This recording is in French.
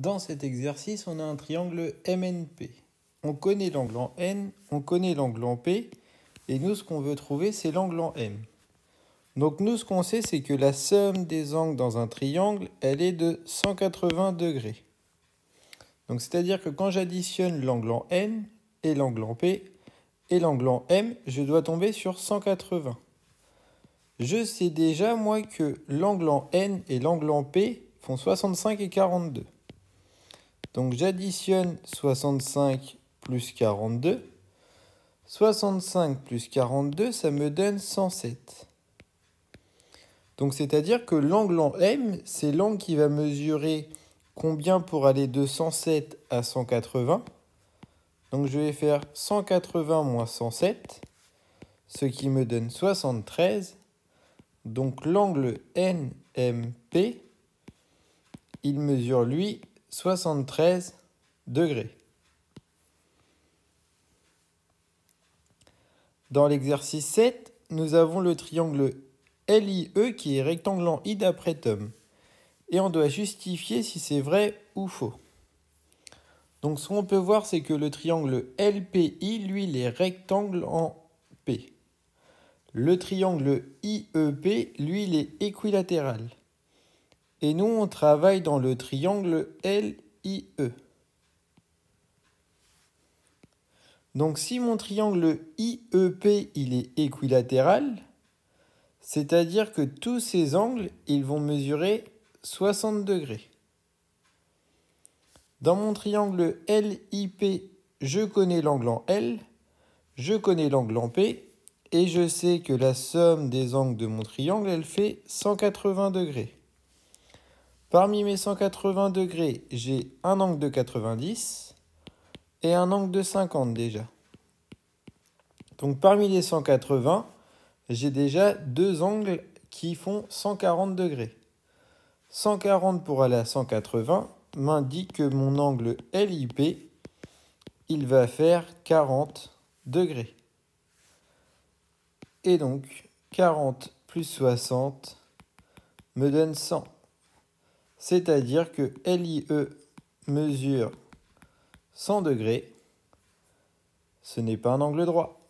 Dans cet exercice, on a un triangle MNP. On connaît l'angle en N, on connaît l'angle en P, et nous, ce qu'on veut trouver, c'est l'angle en M. Donc nous, ce qu'on sait, c'est que la somme des angles dans un triangle, elle est de 180 degrés. Donc c'est-à-dire que quand j'additionne l'angle en N et l'angle en P et l'angle en M, je dois tomber sur 180. Je sais déjà, moi, que l'angle en N et l'angle en P font 65 et 42. Donc j'additionne 65 plus 42. 65 plus 42, ça me donne 107. Donc c'est-à-dire que l'angle en M, c'est l'angle qui va mesurer combien pour aller de 107 à 180. Donc je vais faire 180 moins 107, ce qui me donne 73. Donc l'angle NMP, il mesure lui 73 degrés. Dans l'exercice 7, nous avons le triangle LIE qui est rectangle en I d'après Tom. Et on doit justifier si c'est vrai ou faux. Donc ce qu'on peut voir, c'est que le triangle LPI, lui, il est rectangle en P. Le triangle IEP, lui, il est équilatéral. Et nous, on travaille dans le triangle LIE. Donc si mon triangle IEP, il est équilatéral, c'est-à-dire que tous ces angles, ils vont mesurer 60 degrés. Dans mon triangle LIP, je connais l'angle en L, je connais l'angle en P, et je sais que la somme des angles de mon triangle, elle fait 180 degrés. Parmi mes 180 degrés, j'ai un angle de 90 et un angle de 50 déjà. Donc parmi les 180, j'ai déjà deux angles qui font 140 degrés. 140 pour aller à 180 m'indique que mon angle LIP, il va faire 40 degrés. Et donc 40 plus 60 me donne 100. C'est-à-dire que LIE mesure 100 degrés. Ce n'est pas un angle droit.